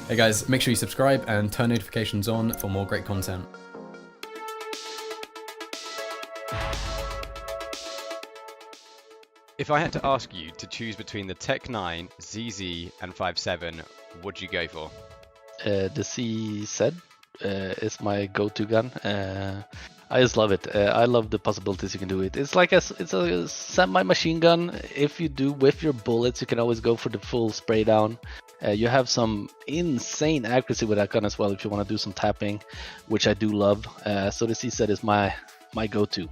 Hey guys, make sure you subscribe and turn notifications on for more great content. If I had to ask you to choose between the TEC9, ZZ, and 5.7, what'd you go for? The CZ is my go-to gun. I just love it. I love the possibilities you can do it. It's like it's a semi-machine gun. If you do whiff your bullets, you can always go for the full spray down. You have some insane accuracy with that gun as well if you want to do some tapping, which I do love. So the CZ is my go-to.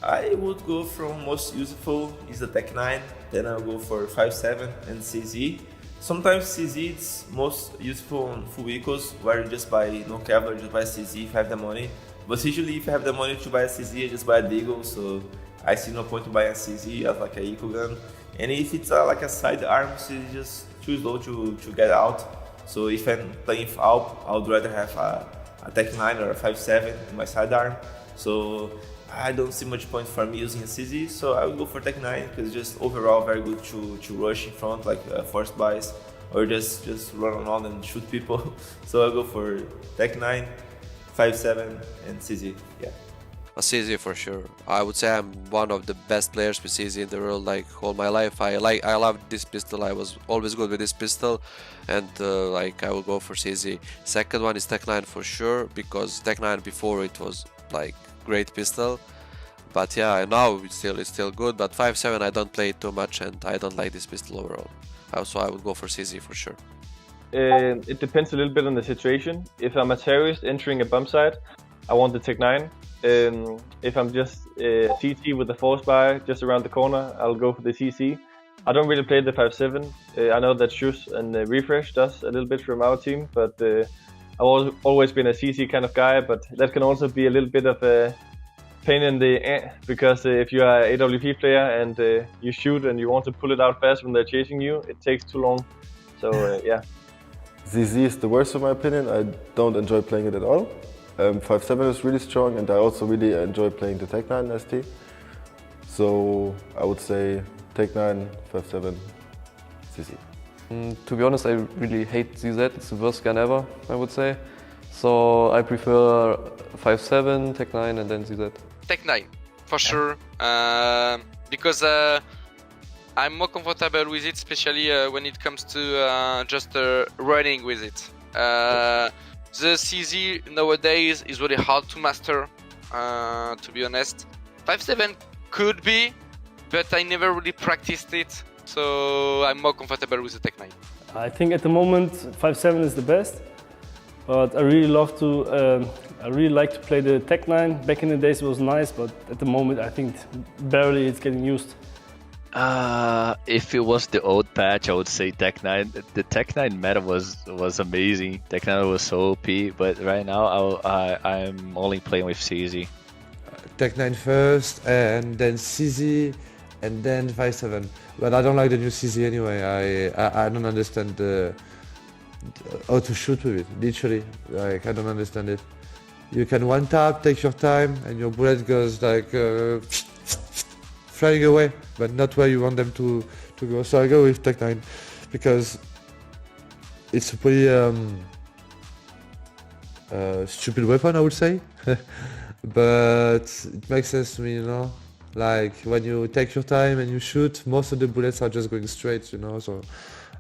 I would go from most useful is the TEC9, then I'll go for 5.7 and CZ. Sometimes CZ is most useful on full vehicles where you just buy no Kevlar, just buy CZ if you have the money. But usually if you have the money to buy a CZ, I just buy a Deagle, so I see no point to buy a CZ as like a eco gun. And if it's like a sidearm, so it's just too slow to get out. So if I'm playing with Alp, I would rather have a TEC9 or a 5.7 in my sidearm. So I don't see much point for me using a CZ, so I would go for TEC9 because it's just overall very good to rush in front, like forced buys, or just run around and shoot people. So I'll go for TEC9, 5.7 and CZ, yeah. A CZ for sure. I would say I'm one of the best players with CZ in the world, like all my life. I love this pistol. I was always good with this pistol, and like I will go for CZ. Second one is TEC9 for sure, because TEC9 before it was like great pistol, but yeah, now it's still good. But 5.7 I don't play it too much, and I don't like this pistol overall. So I would go for CZ for sure. It depends a little bit on the situation. If I'm a terrorist entering a bomb site, I want the TEC9. If I'm just CT with the force buy just around the corner, I'll go for the CC. I don't really play the 5.7. I know that Shus and Refresh does a little bit from our team, but I've always been a CC kind of guy, but that can also be a little bit of a pain in the because if you are an AWP player and you shoot and you want to pull it out fast when they're chasing you, it takes too long. So yeah. ZZ is the worst in my opinion. I don't enjoy playing it at all. 5.7 is really strong, and I also really enjoy playing the TEC9 ST. So I would say TEC9, 5.7, ZZ. To be honest, I really hate ZZ. It's the worst gun ever, I would say. So I prefer 5.7, TEC9, and then ZZ. TEC9, for sure, because I'm more comfortable with it, especially when it comes to just running with it. The CZ nowadays is really hard to master, to be honest. 5.7 could be, but I never really practiced it, so I'm more comfortable with the TEC9. I think at the moment 5.7 is the best, but I really like to play the TEC9. Back in the days it was nice, but at the moment I think barely it's getting used. If it was the old patch, I would say TEC9. The TEC9 meta was amazing. TEC9 was so OP, but right now I'm only playing with CZ. TEC9 first, and then CZ, and then 5.7. But I don't like the new CZ anyway. I don't understand how to shoot with it. Literally, like I don't understand it. You can one tap, take your time, and your bullet goes like flying away, but not where you want them to go. So I go with TEC9 because it's a pretty stupid weapon, I would say. But it makes sense to me, you know. Like when you take your time and you shoot, most of the bullets are just going straight, you know. So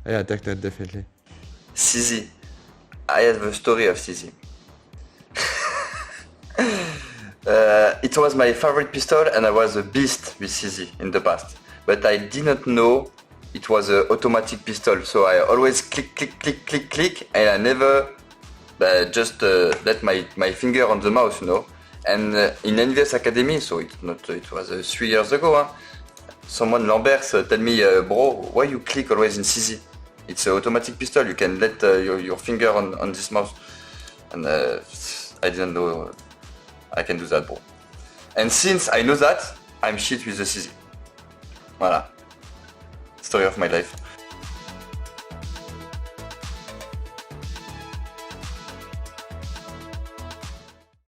yeah, TEC9 definitely. CZ. I have a story of CZ. It was my favorite pistol, and I was a beast with CZ in the past. But I did not know it was an automatic pistol, so I always click, click, click, click, click, and I never just let my finger on the mouse, you know. And in NVS Academy, so it was 3 years ago, someone, Lambert, tell me, bro, why you click always in CZ? It's an automatic pistol, you can let your finger on this mouse. And I didn't know I can do that, bro. And since I know that, I'm shit with the CZ. Voilà. Story of my life.